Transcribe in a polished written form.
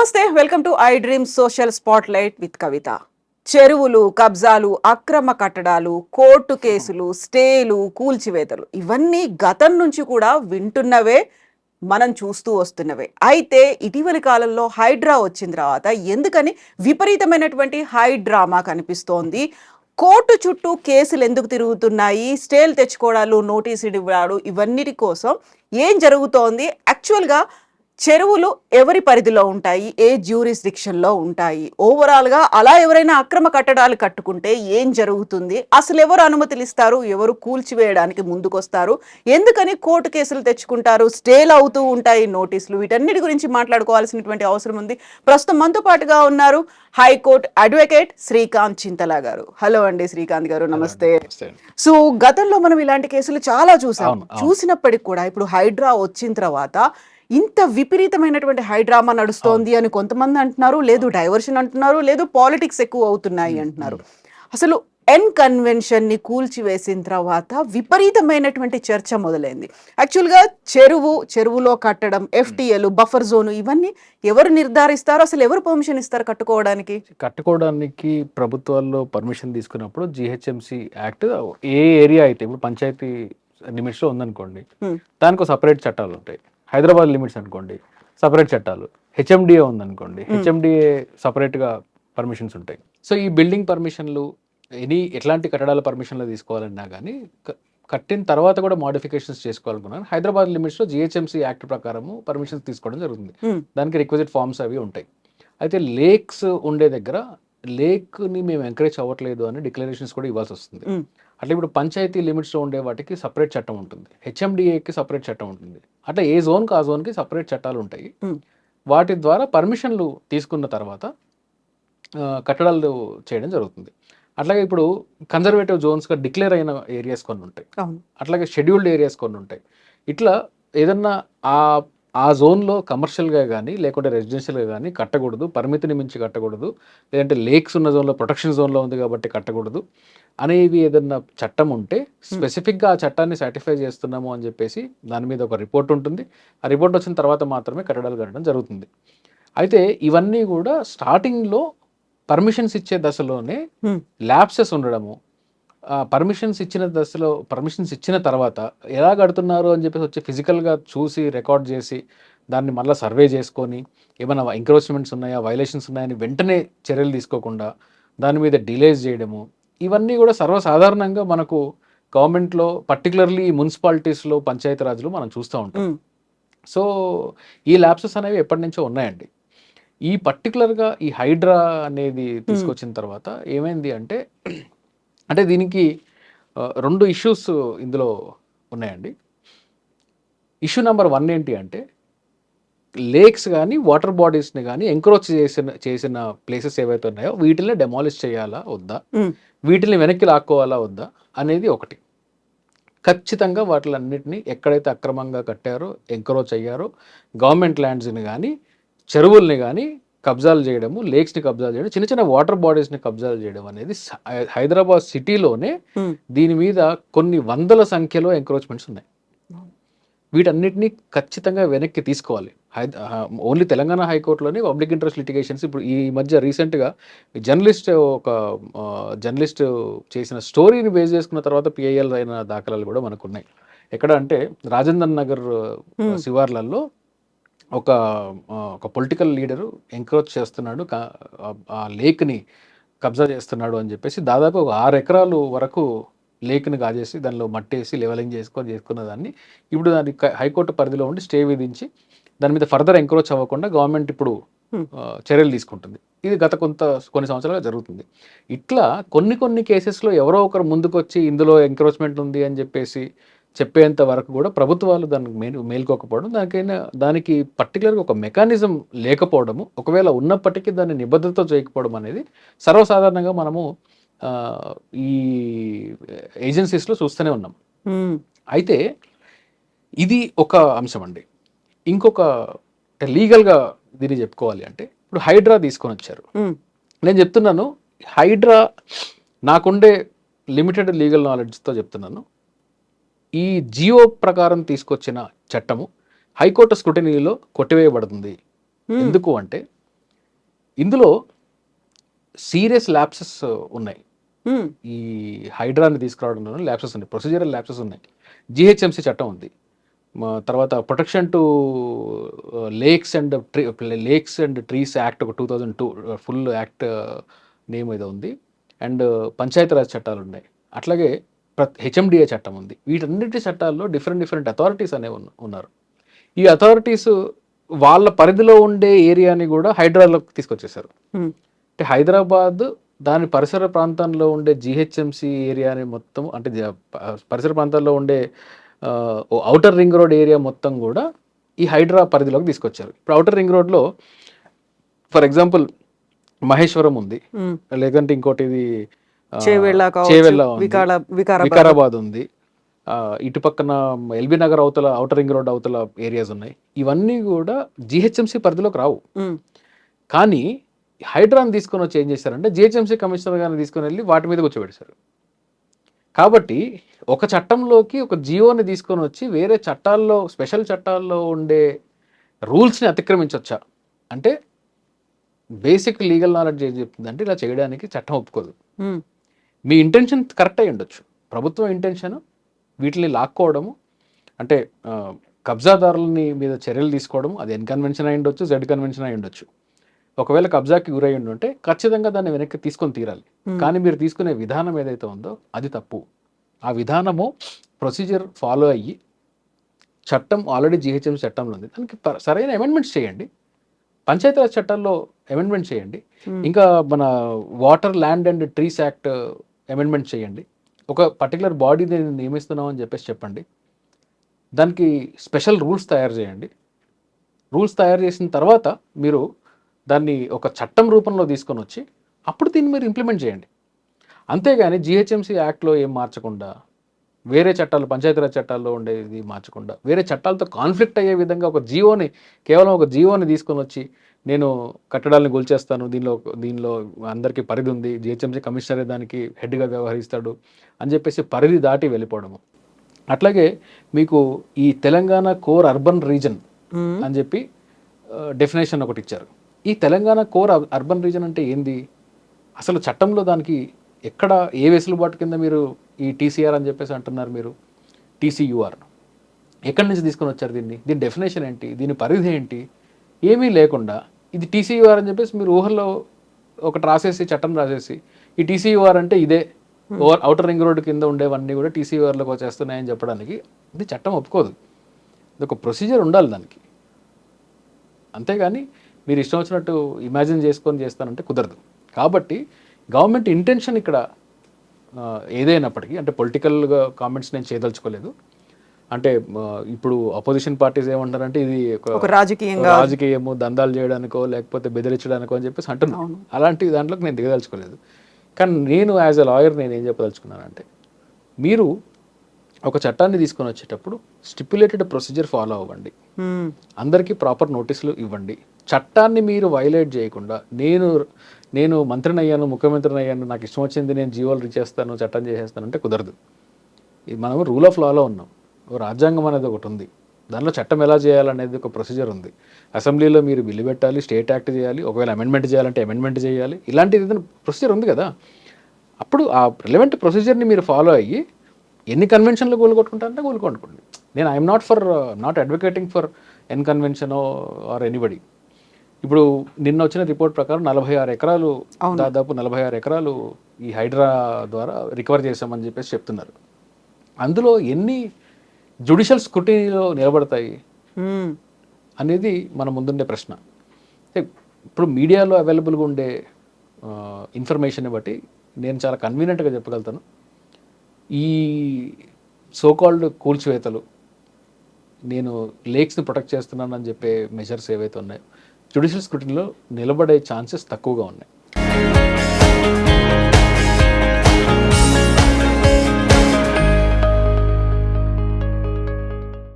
నమస్తే, welcome to I dream social spotlight with Kavitha. చెరువులు, కబ్జాలు, అక్రమ కట్టడాలు, కోర్టు కేసులు, స్టేలు, కూల్చివేతలు ఇవన్నీ గతం నుంచి కూడా వింటున్నవే, మనం చూస్తూ వస్తున్నవే. అయితే ఇటీవలి కాలంలో హైడ్రా వచ్చిన తర్వాత ఎందుకని విపరీతమైనటువంటి హైడ్రామా కనిపిస్తోంది? కోర్టు చుట్టూ కేసులు ఎందుకు తిరుగుతున్నాయి? స్టేలు తెచ్చుకోవడాలు, నోటీసులు ఇవ్వడాలు, ఇవన్నిటి కోసం ఏం జరుగుతోంది? యాక్చువల్గా చెరువులు ఎవరి పరిధిలో ఉంటాయి? ఏ జ్యూరిస్డిక్షన్లో ఉంటాయి? ఓవరాల్గా అలా ఎవరైనా అక్రమ కట్టడాలు కట్టుకుంటే ఏం జరుగుతుంది? అసలు ఎవరు అనుమతులు ఇస్తారు? ఎవరు కూల్చివేయడానికి ముందుకొస్తారు? ఎందుకని కోర్టు కేసులు తెచ్చుకుంటారు? స్టేలు అవుతూ ఉంటాయి నోటీసులు. వీటన్నిటి గురించి మాట్లాడుకోవాల్సినటువంటి అవసరం ఉంది. ప్రస్తుతం మనతో పాటుగా ఉన్నారు హైకోర్టు అడ్వకేట్ శ్రీకాంత్ చింతల గారు. హలో అండి శ్రీకాంత్ గారు, నమస్తే. సో గతంలో మనం ఇలాంటి కేసులు చాలా చూసాం. చూసినప్పటికి కూడా ఇప్పుడు హైడ్రా వచ్చిన తర్వాత ఇంత విపరీతమైనటువంటి హైడ్రామా నడుస్తోంది అని కొంతమంది అంటున్నారు, లేదు డైవర్షన్ అంటున్నారు, లేదు పాలిటిక్స్ ఎక్కువ అవుతున్నాయి అంటున్నారు. అసలు ఎన్ కన్వెన్షన్ ని కూల్చివేసిన తర్వాత విపరీతమైనటువంటి చర్చ మొదలైంది. యాక్చువల్గా చెరువులో కట్టడం, ఎఫ్టీఎలు, బఫర్ జోను, ఇవన్నీ ఎవరు నిర్ధారిస్తారు? అసలు ఎవరు పర్మిషన్ ఇస్తారు కట్టుకోవడానికి? ప్రభుత్వాల్లో పర్మిషన్ తీసుకున్నప్పుడు జిహెచ్ఎంసి యాక్ట్ ఏ ఏరియా అయితే ఇప్పుడు పంచాయతీ లిమిట్స్ లో ఉందనుకోండి, దానికి సపరేట్ చట్టాలు ఉంటాయి. హైదరాబాద్ లిమిట్స్ అనుకోండి, సపరేట్ చట్టాలు. హెచ్ఎండిఏ ఉందనుకోండి, హెచ్ఎండిఏ సపరేట్గా పర్మిషన్స్ ఉంటాయి. సో ఈ బిల్డింగ్ పర్మిషన్లు, ఎట్లాంటి కట్టడాల పర్మిషన్లు తీసుకోవాలన్నా కానీ కట్టిన తర్వాత కూడా మోడిఫికేషన్స్ చేసుకోవాలనుకున్నాను. హైదరాబాద్ లిమిట్స్లో జిహెచ్ఎంసీ యాక్ట్ ప్రకారము పర్మిషన్స్ తీసుకోవడం జరుగుతుంది. దానికి రిక్వజిట్ ఫార్మ్స్ అవి ఉంటాయి. అయితే లేక్స్ ఉండే దగ్గర లేక్ని మేము ఎంకరేజ్ అవ్వట్లేదు అని డిక్లరేషన్స్ కూడా ఇవ్వాల్సి వస్తుంది. అట్లా ఇప్పుడు పంచాయతీ లిమిట్స్లో ఉండే వాటికి సపరేట్ చట్టం ఉంటుంది, హెచ్ఎండిఏకి సపరేట్ చట్టం ఉంటుంది. అట్లా ఏ జోన్కి ఆ జోన్కి సపరేట్ చట్టాలు ఉంటాయి. వాటి ద్వారా పర్మిషన్లు తీసుకున్న తర్వాత కట్టడాలు చేయడం జరుగుతుంది. అట్లాగే ఇప్పుడు కన్జర్వేటివ్ జోన్స్గా డిక్లేర్ అయిన ఏరియాస్ కొన్ని ఉంటాయి, అట్లాగే షెడ్యూల్డ్ ఏరియాస్ కొన్ని ఉంటాయి. ఇట్లా ఏదన్నా ఆ జోన్లో కమర్షియల్గా కానీ లేకుంటే రెసిడెన్షియల్గా కానీ కట్టకూడదు, పరిమితిని మించి కట్టకూడదు, లేదంటే లేక్స్ ఉన్న జోన్లో ప్రొటెక్షన్ జోన్లో ఉంది కాబట్టి కట్టకూడదు అనేవి ఏదన్నా చట్టం ఉంటే స్పెసిఫిక్గా ఆ చట్టాన్ని సాటిస్ఫై చేస్తున్నాము అని చెప్పేసి దాని మీద ఒక రిపోర్ట్ ఉంటుంది. ఆ రిపోర్ట్ వచ్చిన తర్వాత మాత్రమే కట్టడాలు కట్టడం జరుగుతుంది. అయితే ఇవన్నీ కూడా స్టార్టింగ్లో పర్మిషన్స్ ఇచ్చే దశలోనే ల్యాప్సెస్ ఉండడము, పర్మిషన్స్ ఇచ్చిన తర్వాత ఎలా కడుతున్నారు అని చెప్పేసి వచ్చి ఫిజికల్గా చూసి రికార్డ్ చేసి దాన్ని మళ్ళీ సర్వే చేసుకొని ఏమైనా ఎంక్రోచ్మెంట్స్ ఉన్నాయా, వైలేషన్స్ ఉన్నాయని వెంటనే చర్యలు తీసుకోకుండా దాని మీద డిలేస్ చేయడము, ఇవన్నీ కూడా సర్వసాధారణంగా మనకు గవర్నమెంట్లో, పర్టికులర్లీ మున్సిపాలిటీస్లో, పంచాయతీరాజ్లో మనం చూస్తూ ఉంటాం. సో ఈ ల్యాప్సెస్ అనేవి ఎప్పటి నుంచో ఉన్నాయండి. ఈ పర్టికులర్గా ఈ హైడ్రా అనేది తీసుకొచ్చిన తర్వాత ఏమైంది అంటే దీనికి రెండు ఇష్యూస్ ఇందులో ఉన్నాయండి. ఇష్యూ నెంబర్ 1 ఏంటి అంటే, లేక్స్ కానీ వాటర్ బాడీస్ని కానీ ఎంక్రోచ్ చేసిన ప్లేసెస్ ఏవైతే ఉన్నాయో వీటిని డెమాలిష్ చేయాలా వద్దా, వీటిని వెనక్కి లాక్కోవాలా వద్దా అనేది ఒకటి. ఖచ్చితంగా వాటిలన్నిటిని ఎక్కడైతే అక్రమంగా కట్టారో, ఎంక్రోచ్ అయ్యారో, గవర్నమెంట్ ల్యాండ్స్ని కానీ చెరువుల్ని కానీ కబ్జాలు చేయడము, లేక్స్ని కబ్జాలు చేయడం, చిన్న చిన్న వాటర్ బాడీస్ని కబ్జాలు చేయడం అనేది హైదరాబాద్ సిటీలోనే దీని మీద కొన్ని వందల సంఖ్యలో ఎంక్రోచ్మెంట్స్ ఉన్నాయి. వీటన్నిటిని ఖచ్చితంగా వెనక్కి తీసుకోవాలి. ఓన్లీ తెలంగాణ హైకోర్టులోనే పబ్లిక్ ఇంట్రెస్ట్ లిటిగేషన్స్ ఇప్పుడు ఈ మధ్య రీసెంట్గా ఒక జర్నలిస్ట్ చేసిన స్టోరీని బేస్ చేసుకున్న తర్వాత పిఐఎల్ అయిన దాఖలాలు కూడా మనకు ఉన్నాయి. ఎక్కడ అంటే రాజేంద్ర నగర్ శివార్లలో ఒక పొలిటికల్ లీడరు ఎంక్రోచ్ చేస్తున్నాడు, ఆ లేక్ని కబ్జా చేస్తున్నాడు అని చెప్పేసి దాదాపు ఒక 6 ఎకరాలు వరకు లేక్ని కాజేసి దానిలో మట్టేసి లెవెలింగ్ చేసుకున్న దాన్ని ఇప్పుడు దాని హైకోర్టు పరిధిలో ఉండి స్టే విధించి దాని మీద ఫర్దర్ ఎంక్రోచ్ అవ్వకుండా గవర్నమెంట్ ఇప్పుడు చర్యలు తీసుకుంటుంది. ఇది గత కొన్ని సంవత్సరాలుగా జరుగుతుంది. ఇట్లా కొన్ని కేసెస్లో ఎవరో ఒకరు ముందుకొచ్చి ఇందులో ఎంక్రోచ్మెంట్ ఉంది అని చెప్పేసి చెప్పేంత వరకు కూడా ప్రభుత్వాలు దానికి మేల్కోకపోవడం, దానికి పర్టికులర్గా ఒక మెకానిజం లేకపోవడము, ఒకవేళ ఉన్నప్పటికీ దాన్ని నిబద్ధతతో చేయకపోవడం అనేది సర్వసాధారణంగా మనము ఈ ఏజెన్సీస్లో చూస్తూనే ఉన్నాం. అయితే ఇది ఒక అంశం అండి. ఇంకొక లీగల్గా దీన్ని చెప్పుకోవాలి అంటే, ఇప్పుడు హైడ్రా తీసుకొని వచ్చారు. నేను చెప్తున్నాను, హైడ్రా నాకుండే లిమిటెడ్ లీగల్ నాలెడ్జ్తో చెప్తున్నాను, ఈ జియో ప్రకారం తీసుకొచ్చిన చట్టము హైకోర్టు స్క్రూటినీలో కొట్టివేయబడుతుంది. ఎందుకు అంటే ఇందులో సీరియస్ ల్యాప్సెస్ ఉన్నాయి. Hmm. ఈ హైడ్రాని తీసుకురావడంలో ల్యాప్సెస్ ఉన్నాయి, ప్రొసీజరల్ ల్యాప్సెస్ ఉన్నాయి. జిహెచ్ఎంసీ చట్టం ఉంది, తర్వాత protection to lakes and trees act ఒక 2002 ఫుల్ యాక్ట్ నేమ్ ఏదో ఉంది. అండ్ పంచాయతీరాజ్ చట్టాలు ఉన్నాయి. అట్లాగే హెచ్ఎండిఏ చట్టం ఉంది. వీటన్నిటి చట్టాల్లో డిఫరెంట్ అథారిటీస్ అనేవి ఉన్నారు. ఈ అథారిటీస్ వాళ్ళ పరిధిలో ఉండే ఏరియాని కూడా హైడ్రాలోకి తీసుకొచ్చేసారు. Hmm. అంటే హైదరాబాద్ దాని పరిసర ప్రాంతంలో ఉండే జిహెచ్ఎంసీ ఏరియాని మొత్తం, అంటే పరిసర ప్రాంతాల్లో ఉండే ఔటర్ రింగ్ రోడ్ ఏరియా మొత్తం కూడా ఈ హైడ్రా పరిధిలోకి తీసుకొచ్చారు. ఇప్పుడు ఔటర్ రింగ్ రోడ్లో ఫర్ ఎగ్జాంపుల్ మహేశ్వరం ఉంది, Hmm. లేదంటే ఇంకోటి ఇది చేవెళ్ళ కావచ్చు, చేవెళ్ళ ఉంది, వికారాబాద్. వికారాబాద్ ఉంది, ఇటు పక్కన ఎల్బీ నగర్ అవతల ఔటర్ రింగ్ రోడ్ అవతల ఏరియాస్ ఉన్నాయి. ఇవన్నీ కూడా జిహెచ్ఎంసీ పరిధిలోకి రావు. Hmm. కానీ హైడ్రాని తీసుకొని వచ్చి ఏం చేశారంటే జిహెచ్ఎంసీ కమిషనర్ గారిని తీసుకొని వెళ్ళి వాటి మీద కూర్చోబెట్టారు. కాబట్టి ఒక చట్టంలోకి ఒక జియోని తీసుకొని వచ్చి వేరే చట్టాల్లో, స్పెషల్ చట్టాల్లో ఉండే రూల్స్ని అతిక్రమించవచ్చా అంటే బేసిక్ లీగల్ నాలెడ్జ్ ఏం చెప్తుందంటే ఇలా చేయడానికి చట్టం ఒప్పుకోదు. Hmm. మీ ఇంటెన్షన్ కరెక్ట్ అయి ఉండొచ్చు, ప్రభుత్వం ఇంటెన్షన్ వీటిని లాక్కోవడము, అంటే కబ్జాదారులని మీద చర్యలు తీసుకోవడం, అది ఎన్ కన్వెన్షన్ అయి ఉండొచ్చు, జెడ్ కన్వెన్షన్ అయి ఉండొచ్చు. ఒకవేళ కబ్జాకి గురై ఉంటే ఖచ్చితంగా దాన్ని వెనక్కి తీసుకొని తీరాలి. కానీ మీరు తీసుకునే విధానం ఏదైతే ఉందో అది తప్పు. ఆ విధానము ప్రొసీజర్ ఫాలో అయ్యి, చట్టం ఆల్రెడీ జిహెచ్ఎంసీ చట్టంలో ఉంది, దానికి సరైన అమెండ్మెంట్స్ చేయండి. పంచాయతీరాజ్ చట్టాల్లో అమెండ్మెంట్ చేయండి. ఇంకా మన water, land and trees act amendment చేయండి. ఒక పర్టికులర్ బాడీని నియమిస్తున్నాం అని చెప్పండి. దానికి స్పెషల్ రూల్స్ తయారు చేయండి. రూల్స్ తయారు చేసిన తర్వాత మీరు దాన్ని ఒక చట్టం రూపంలో తీసుకొని వచ్చి అప్పుడు దీన్ని మీరు ఇంప్లిమెంట్ చేయండి. అంతేగాని జిహెచ్ఎంసీ యాక్ట్లో ఏం మార్చకుండా, వేరే చట్టాలు, పంచాయతీరాజ్ చట్టాల్లో ఉండేది మార్చకుండా, వేరే చట్టాలతో కాన్ఫ్లిక్ట్ అయ్యే విధంగా కేవలం ఒక జీవోని తీసుకొని వచ్చి నేను కట్టడాలను కూల్చేస్తాను, దీనిలో అందరికీ పరిధి ఉంది, జిహెచ్ఎంసీ కమిషనరే దానికి హెడ్గా వ్యవహరిస్తాడు అని చెప్పేసి పరిధి దాటి వెళ్ళిపోవడము. అట్లాగే మీకు ఈ తెలంగాణ కోర్ అర్బన్ రీజన్ అని చెప్పి డెఫినేషన్ ఒకటి ఇచ్చారు. ఈ తెలంగాణ కోర్ అర్బన్ రీజన్ అంటే ఏంది? అసలు చట్టంలో దానికి ఎక్కడ ఏ వెసులుబాటు కింద మీరు ఈ టీసీఆర్ అని చెప్పేసి అంటున్నారు, మీరు టీసీయూఆర్ ఎక్కడి నుంచి తీసుకొని వచ్చారు? దీని డెఫినేషన్ ఏంటి? దీని పరిధి ఏంటి? ఏమీ లేకుండా ఇది టీసీయూఆర్ అని చెప్పేసి మీరు ఊహల్లో ఒకటి రాసేసి, చట్టం రాసేసి ఈ టీసీయూఆర్ అంటే ఇదే, ఔటర్ రింగ్ రోడ్డు కింద ఉండేవన్నీ కూడా టీసీయూఆర్లోకి వచ్చేస్తున్నాయని చెప్పడానికి ఇది చట్టం ఒప్పుకోదు. ఇది ఒక ప్రొసీజర్ ఉండాలి దానికి. అంతేగాని మీరు ఇష్టం వచ్చినట్టు ఇమాజిన్ చేసుకొని చేస్తానంటే కుదరదు. కాబట్టి గవర్నమెంట్ ఇంటెన్షన్ ఇక్కడ ఏదైనప్పటికీ, అంటే పొలిటికల్గా కామెంట్స్ నేను చేయదలుచుకోలేదు. అంటే ఇప్పుడు అపోజిషన్ పార్టీస్ ఏమంటారంటే ఇది ఒక రాజకీయము, దందాలు చేయడానికో లేకపోతే బెదిరించడానికో అని చెప్పేసి అంటున్నాను. అలాంటి దాంట్లోకి నేను దిగదలుచుకోలేదు. కానీ నేను యాజ్ ఎ లాయర్ నేను ఏం చెప్పదలుచుకున్నానంటే, మీరు ఒక చట్టాన్ని తీసుకొని వచ్చేటప్పుడు స్టిప్యులేటెడ్ ప్రొసీజర్ ఫాలో అవ్వండి, అందరికీ ప్రాపర్ నోటీసులు ఇవ్వండి. చట్టాన్ని మీరు వైలేట్ చేయకుండా నేను మంత్రిని అయ్యాను, ముఖ్యమంత్రిని అయ్యాను, నాకు ఇష్టం వచ్చింది నేను జీవోలు రిచేస్తాను, చట్టం చేసేస్తాను అంటే కుదరదు. మనం రూల్ ఆఫ్ లాలో ఉన్నాం. రాజ్యాంగం అనేది ఒకటి ఉంది, దానిలో చట్టం ఎలా చేయాలనేది ఒక ప్రొసీజర్ ఉంది. అసెంబ్లీలో మీరు బిల్లు పెట్టాలి, స్టేట్ యాక్ట్ చేయాలి, ఒకవేళ అమెండ్మెంట్ చేయాలంటే అమెండ్మెంట్ చేయాలి, ఇలాంటిది ఏదైనా ప్రొసీజర్ ఉంది కదా. అప్పుడు ఆ రిలవెంట్ ప్రొసీజర్ని మీరు ఫాలో అయ్యి ఎన్ని కన్వెన్షన్లు కూలగొట్టుకుంటారంటే కూలగొట్టుకోండి. నేను I'm not advocating for an convention or anybody. ఇప్పుడు నిన్న వచ్చిన రిపోర్ట్ ప్రకారం 46 ఎకరాలు, దాదాపు 46 ఎకరాలు ఈ హైడ్రా ద్వారా రికవర్ చేశామని చెప్పేసి చెప్తున్నారు. అందులో ఎన్ని జ్యుడిషియల్ స్క్రూటినీలో నిలబడతాయి అనేది మన ముందుండే ప్రశ్న. ఇప్పుడు మీడియాలో అవైలబుల్గా ఉండే ఇన్ఫర్మేషన్ బట్టి నేను చాలా కన్వీనియంట్గా చెప్పగలుగుతాను, ఈ సోకాల్డ్ కూల్చివేతలు, నేను లేక్స్ని ప్రొటెక్ట్ చేస్తున్నానని చెప్పే మెజర్స్ ఏవైతే ఉన్నాయో జ్యుడిషియల్ స్క్రూటినీలో నిలబడే ఛాన్సెస్ తక్కువగా ఉన్నాయి.